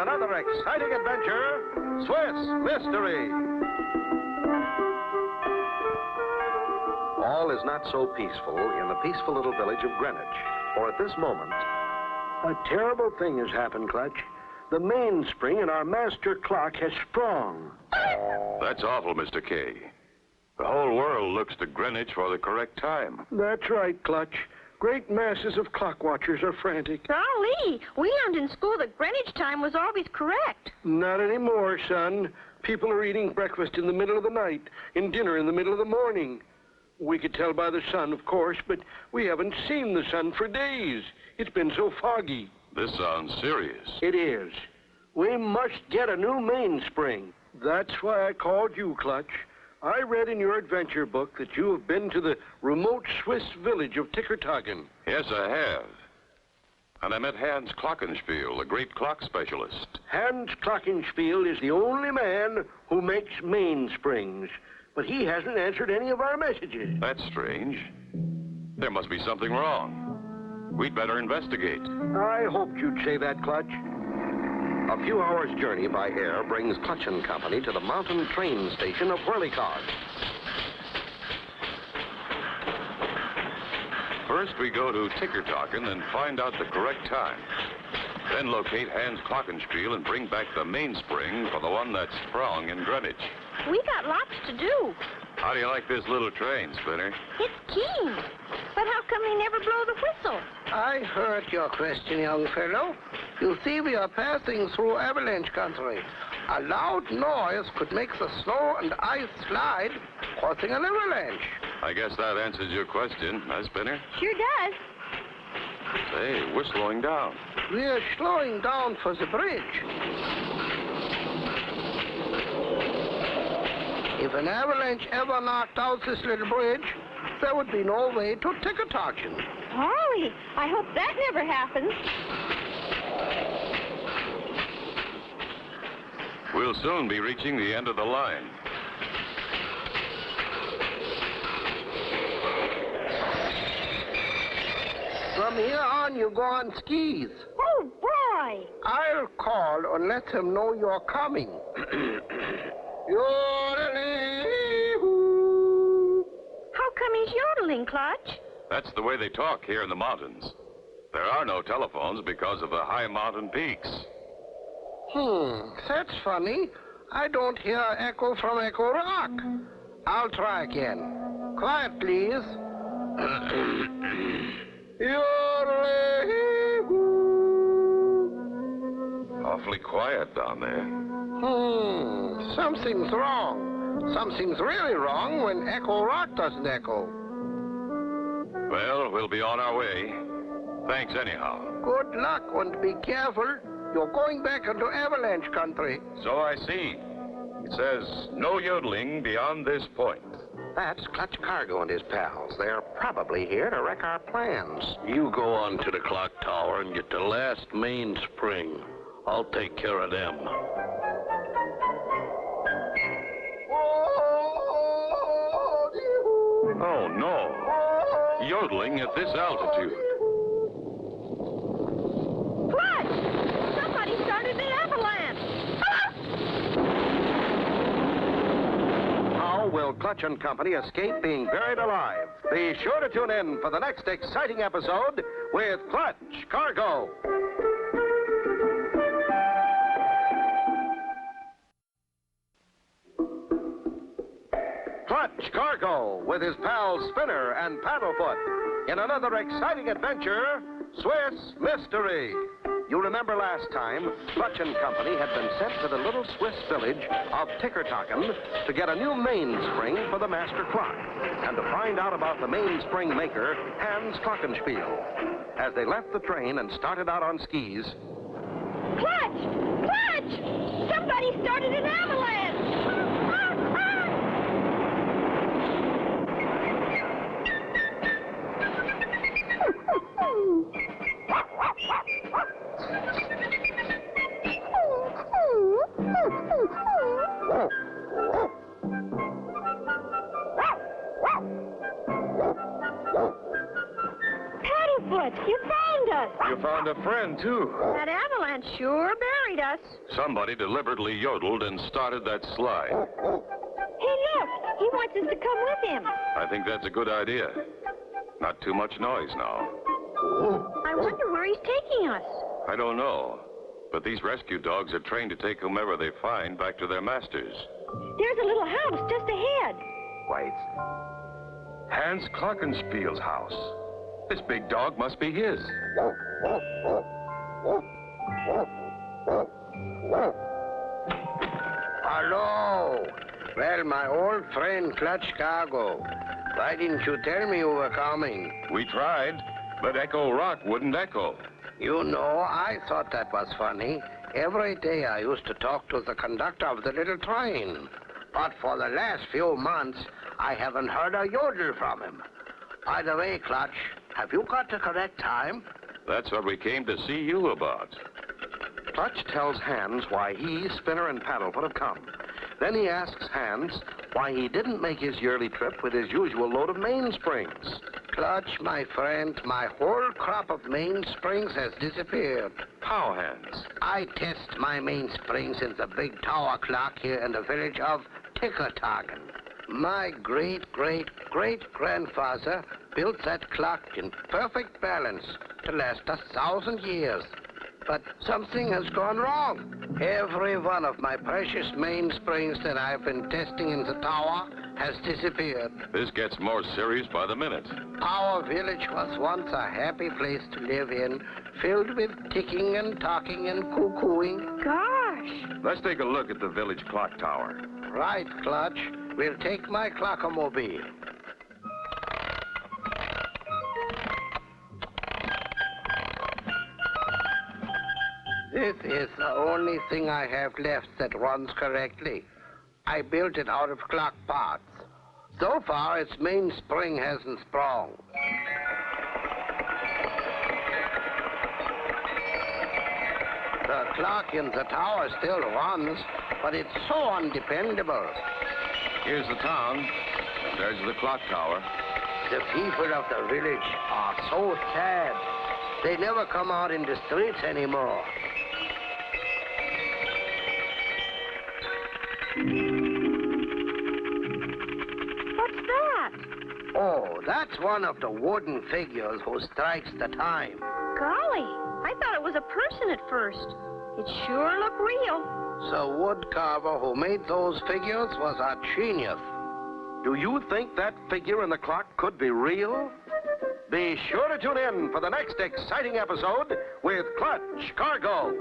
another exciting adventure, Swiss Mystery. All is not so peaceful in the peaceful little village of Greenwich, for at this moment, a terrible thing has happened, Clutch. The mainspring in our master clock has sprung. That's awful, Mr. K. The whole world looks to Greenwich for the correct time. That's right, Clutch. Great masses of clock watchers are frantic. Golly, we learned in school that Greenwich time was always correct. Not anymore, son. People are eating breakfast in the middle of the night and dinner in the middle of the morning. We could tell by the sun, of course, but we haven't seen the sun for days. It's been so foggy. This sounds serious. It is. We must get a new mainspring. That's why I called you, Clutch. I read in your adventure book that you have been to the remote Swiss village of Tickertocken. Yes, I have. And I met Hans Clockenspiel, a great clock specialist. Hans Clockenspiel is the only man who makes mainsprings, but he hasn't answered any of our messages. That's strange. There must be something wrong. We'd better investigate. I hoped you'd say that, Clutch. A few hours' journey by air brings Clutch and Company to the mountain train station of Whirlycog. First, we go to Tickertocken and find out the correct time. Then locate Hans Clockenspiel and bring back the mainspring for the one that's sprung in Greenwich. We got lots to do. How do you like this little train, Spinner? It's keen. But how come they never blow the whistle? I heard your question, young fellow. You see, we are passing through avalanche country. A loud noise could make the snow and ice slide, causing an avalanche. I guess that answers your question, huh, Spinner? Sure does. Say, we're slowing down. We're slowing down for the bridge. If an avalanche ever knocked out this little bridge, there would be no way to Tickertocken. Golly, I hope that never happens. We'll soon be reaching the end of the line. From here on, you go on skis. Oh, boy! I'll call and let them know you're coming. How come he's yodeling, Clutch? That's the way they talk here in the mountains. There are no telephones because of the high mountain peaks. That's funny. I don't hear echo from Echo Rock. I'll try again. Quiet, please. Awfully quiet down there. Something's wrong. Something's really wrong when Echo Rock doesn't echo. Well, we'll be on our way. Thanks anyhow. Good luck and be careful. You're going back into avalanche country. So I see. It says no yodeling beyond this point. That's Clutch Cargo and his pals. They're probably here to wreck our plans. You go on to the clock tower and get the last mainspring. I'll take care of them. Oh, no. Yodeling at this altitude. Clutch! Somebody started an avalanche! How will Clutch and Company escape being buried alive? Be sure to tune in for the next exciting episode with Clutch Cargo. Clutch Cargo with his pals Spinner and Paddlefoot in another exciting adventure, Swiss Mystery. You remember last time, Clutch and Company had been sent to the little Swiss village of Tickertocken to get a new mainspring for the master clock and to find out about the mainspring maker, Hans Clockenspiel. As they left the train and started out on skis... Clutch! Clutch! Somebody started an avalanche! Paddlefoot, you found us. You found a friend, too. That avalanche sure buried worried us. Somebody deliberately yodeled and started that slide. Hey, look. He wants us to come with him. I think that's a good idea. Not too much noise now. I wonder where he's taking us. I don't know. But these rescue dogs are trained to take whomever they find back to their masters. There's a little house just ahead. Wait. Hans Clockenspiel's house. This big dog must be his. Hello. Well, my old friend Clutch Cargo. Why didn't you tell me you were coming? We tried, but Echo Rock wouldn't echo. You know, I thought that was funny. Every day I used to talk to the conductor of the little train. But for the last few months, I haven't heard a yodel from him. By the way, Clutch, have you got the correct time? That's what we came to see you about. Clutch tells Hans why he, Spinner, and Paddlefoot have come. Then he asks Hans why he didn't make his yearly trip with his usual load of mainsprings. Clutch, my friend, my whole crop of mainsprings has disappeared. How, Hans? I test my mainsprings in the big tower clock here in the village of Tickertocken. My great-great-great-grandfather built that clock in perfect balance to last 1,000 years. But something has gone wrong. Every one of my precious mainsprings that I've been testing in the tower has disappeared. This gets more serious by the minute. Our village was once a happy place to live in, filled with ticking and talking and cuckooing. Gosh. Let's take a look at the village clock tower. Right, Clutch. We'll take my clockomobile. This is the only thing I have left that runs correctly. I built it out of clock parts. So far, its mainspring hasn't sprung. The clock in the tower still runs, but it's so undependable. Here's the town. There's the clock tower. The people of the village are so sad. They never come out in the streets anymore. What's that? Oh, that's one of the wooden figures who strikes the time. Golly, I thought it was a person at first. It sure looked real. The wood carver who made those figures was a genius. Do you think that figure in the clock could be real? Be sure to tune in for the next exciting episode with Clutch Cargo.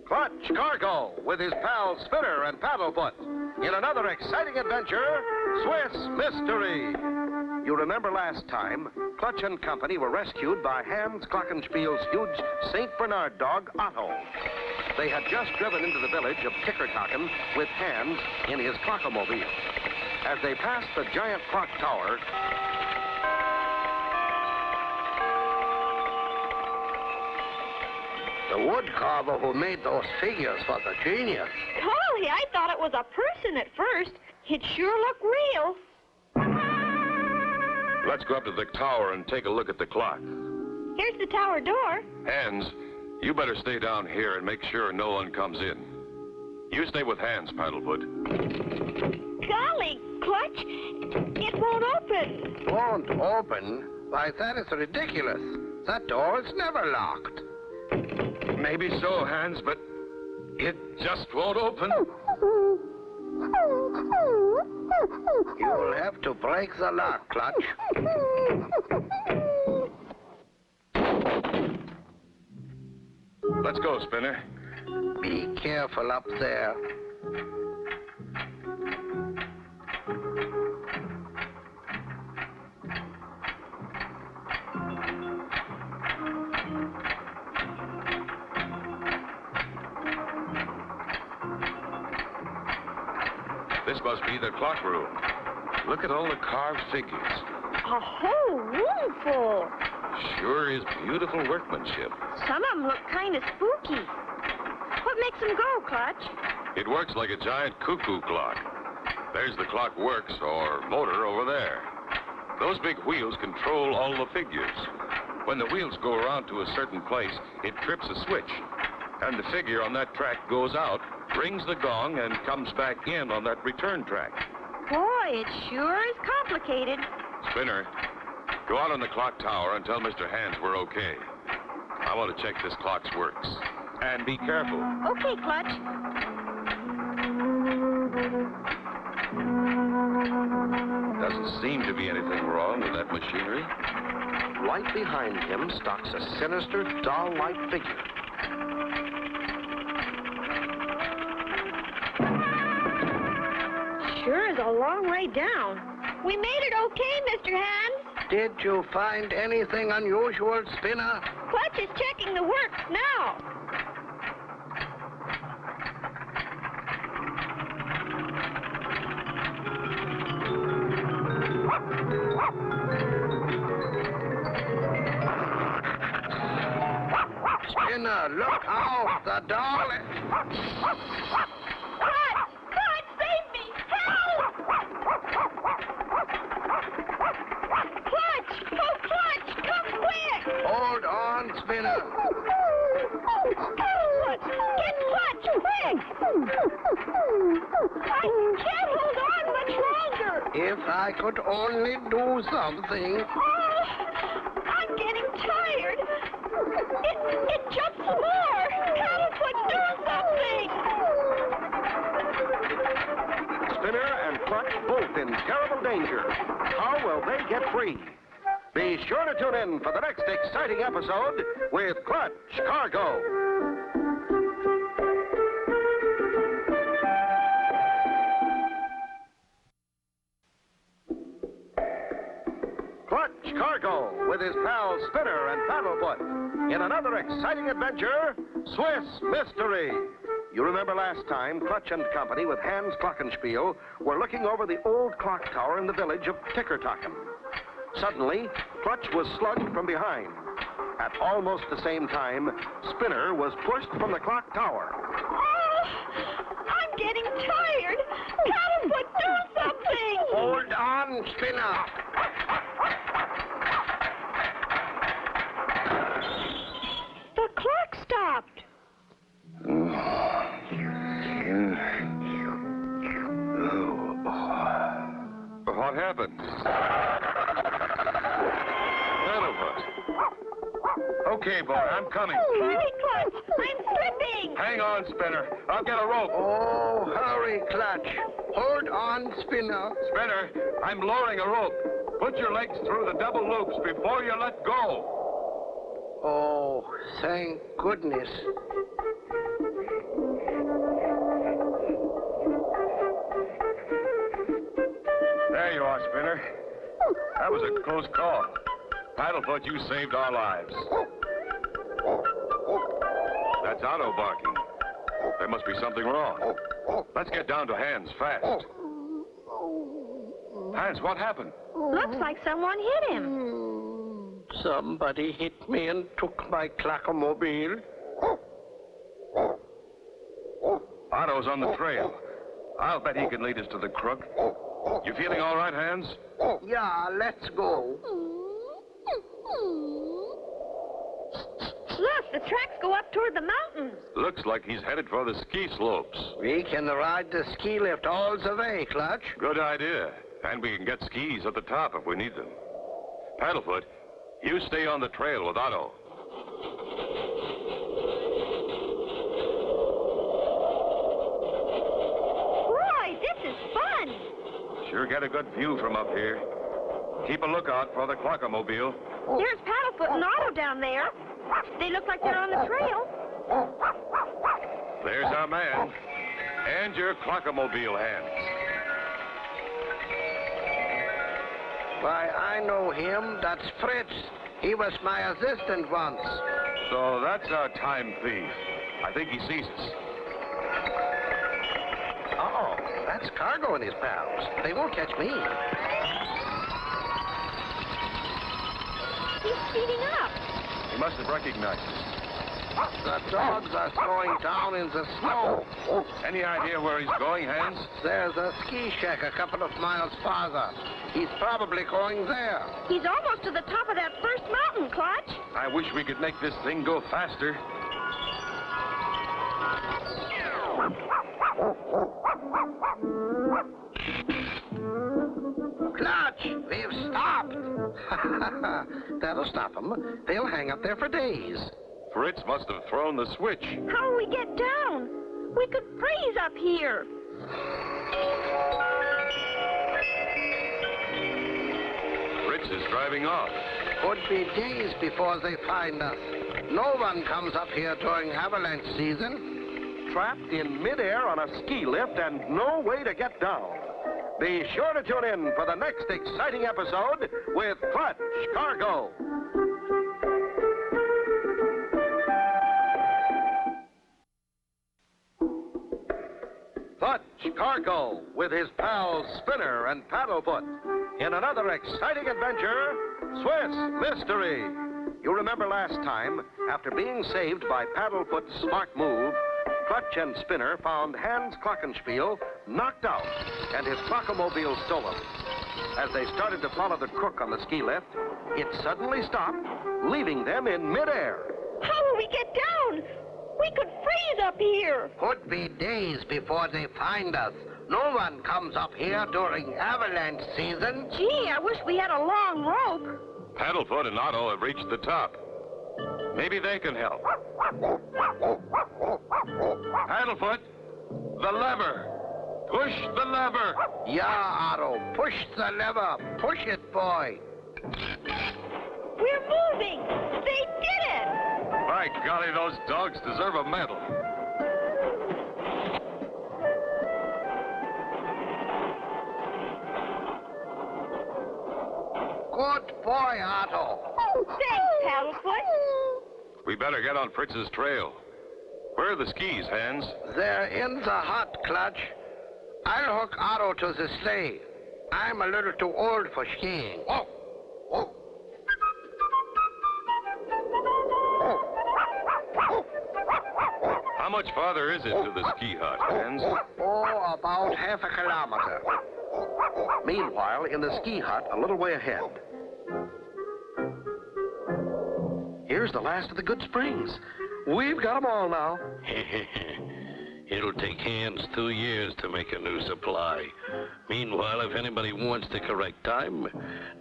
Clutch Cargo with his pals Spinner and Paddlefoot in another exciting adventure, Swiss Mystery. You remember last time, Clutch and company were rescued by Hans Clockenspiel's huge St. Bernard dog, Otto. They had just driven into the village of Tickertocken with Hans in his clockomobile. As they passed the giant clock tower, The wood carver who made those figures was a genius. Golly, I thought it was a person at first. It sure looked real. Let's go up to the tower and take a look at the clock. Here's the tower door. Hans, you better stay down here and make sure no one comes in. You stay with Hans, Paddlefoot. Golly, Clutch, it won't open. Won't open? Why, that is ridiculous. That door is never locked. Maybe so, Hans, but it just won't open. You'll have to break the lock, Clutch. Let's go, Spinner. Be careful up there. This must be the clock room. Look at all the carved figures. A whole room full. Sure is beautiful workmanship. Some of them look kind of spooky. What makes them go, Clutch? It works like a giant cuckoo clock. There's the clock works, or motor, over there. Those big wheels control all the figures. When the wheels go around to a certain place, it trips a switch. And the figure on that track goes out, rings the gong, and comes back in on that return track. Boy, it sure is complicated. Spinner, go out on the clock tower and tell Mr. Hans we're okay. I want to check this clock's works. And be careful. Okay, Clutch. Doesn't seem to be anything wrong with that machinery. Right behind him stalks a sinister, doll-like figure. Sure is a long way down. We made it okay, Mr. Hans. Did you find anything unusual, Spinner? Clutch is checking the works now. Spinner, look out! The doll... Clutch, save me! Help! Clutch! Oh, Clutch, come quick! Hold on, Spinner. Clutch, get Clutch, quick! I can't hold on much longer. If I could only do something. Oh, I'm getting tired. It jumps more. Paddlefoot, do something. Spinner and Clutch both in terrible danger. How will they get free? Be sure to tune in for the next exciting episode with Clutch Cargo. Clutch Cargo with his pals Spinner and Paddlefoot in another exciting adventure, Swiss Mystery. You remember last time, Clutch and Company with Hans Clockenspiel were looking over the old clock tower in the village of Tickertocken. Suddenly, Clutch was slugged from behind. At almost the same time, Spinner was pushed from the clock tower. Oh, I'm getting tired. Paddlefoot, do something. Hold on, Spinner. The clock stopped. What happened? Paddlefoot. Okay, boy, I'm coming. Hurry, Clutch, I'm slipping. Hang on, Spinner. I'll get a rope. Oh, hurry, Clutch. Hold on, Spinner. Spinner, I'm lowering a rope. Put your legs through the double loops before you let go. Oh, thank goodness. There you are, Spinner. That was a close call. Paddlefoot, you saved our lives. That's Otto barking. There must be something wrong. Let's get down to Hans fast. Hans, what happened? Looks like someone hit him. Somebody hit me and took my clockomobile. Otto's on the trail. I'll bet he can lead us to the crook. You feeling all right, Hans? Yeah, let's go. Look, the tracks go up toward the mountains. Looks like he's headed for the ski slopes. We can ride the ski lift all the way, Clutch. Good idea. And we can get skis at the top if we need them. Paddlefoot, you stay on the trail with Otto. Boy, this is fun. Sure get a good view from up here. Keep a lookout for the clockomobile. There's Paddlefoot and Otto down there. They look like they're on the trail. There's our man. And your clockomobile, Hans. Why, I know him. That's Fritz. He was my assistant once. So that's our time thief. I think he sees us. Uh-oh, that's Cargo and his pals. They won't catch me. He's speeding up. He must have recognized us. The dogs are slowing down in the snow. Any idea where he's going, Hans? There's a ski shack a couple of miles farther. He's probably going there. He's almost to the top of that first mountain, Clutch. I wish we could make this thing go faster. Clutch, we've stopped. That'll stop them. They'll hang up there for days. Fritz must have thrown the switch. How will we get down? We could freeze up here. Fritz is driving off. Could be days before they find us. No one comes up here during avalanche season. Trapped in midair on a ski lift and no way to get down. Be sure to tune in for the next exciting episode with Clutch Cargo. Clutch Cargo with his pals Spinner and Paddlefoot in another exciting adventure, Swiss Mystery. You remember last time, after being saved by Paddlefoot's smart move, Clutch and Spinner found Hans Clockenspiel knocked out and his clockomobile stolen. As they started to follow the crook on the ski lift, it suddenly stopped, leaving them in midair. How will we get down? We could freeze up here. Could be days before they find us. No one comes up here during avalanche season. Gee, I wish we had a long rope. Paddlefoot and Otto have reached the top. Maybe they can help. Paddlefoot, the lever. Push the lever. Yeah, Otto, push the lever. Push it, boy. We're moving. They did it. By golly, those dogs deserve a medal. Good boy, Otto. Thanks, Paddlefoot. We better get on Fritz's trail. Where are the skis, Hans? They're in the hut, Clutch. I'll hook Otto to the sleigh. I'm a little too old for skiing. Oh, oh. How much farther is it to the ski hut, Hans? Oh, about half a kilometer. Meanwhile, in the ski hut, a little way ahead. Here's the last of the good springs. We've got them all now. It'll take Hans 2 years to make a new supply. Meanwhile, if anybody wants the correct time,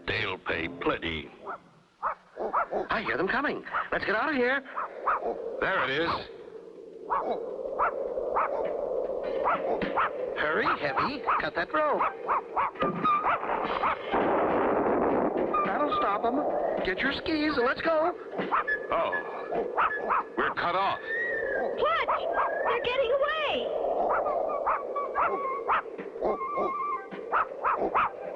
they'll pay plenty. I hear them coming. Let's get out of here. There it is. Hurry, Heavy. Cut that rope. That'll stop them. Get your skis and let's go. Oh, we're cut off. Clutch, they're getting away.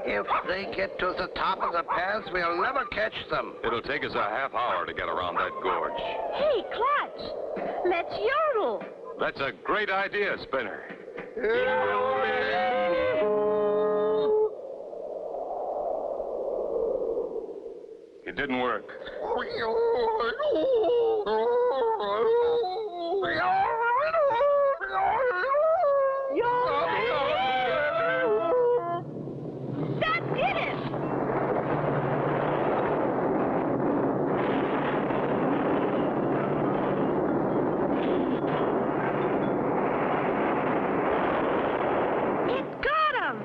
If they get to the top of the pass, we'll never catch them. It'll take us a half hour to get around that gorge. Hey, Clutch, let's yodel. That's a great idea, Spinner. It didn't work. That did it. It got him.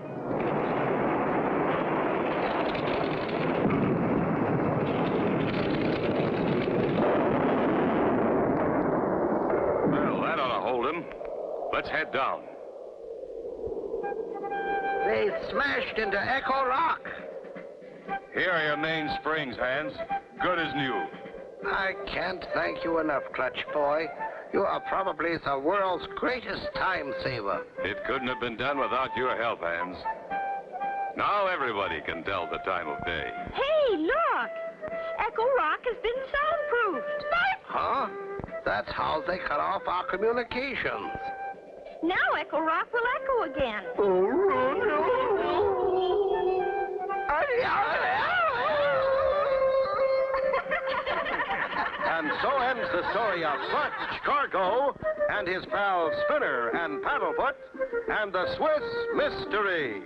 Well, that ought to hold him. Let's head down. They smashed into Echo Rock. Here are your main springs, Hans. Good as new. I can't thank you enough, Clutch boy. You are probably the world's greatest time saver. It couldn't have been done without your help, Hans. Now everybody can tell the time of day. Hey, look. Echo Rock has been soundproofed. Huh? That's how they cut off our communications. Now Echo Rock will echo again. And so ends the story of Clutch, Cargo, and his pals Spinner and Paddlefoot, and the Swiss Mystery.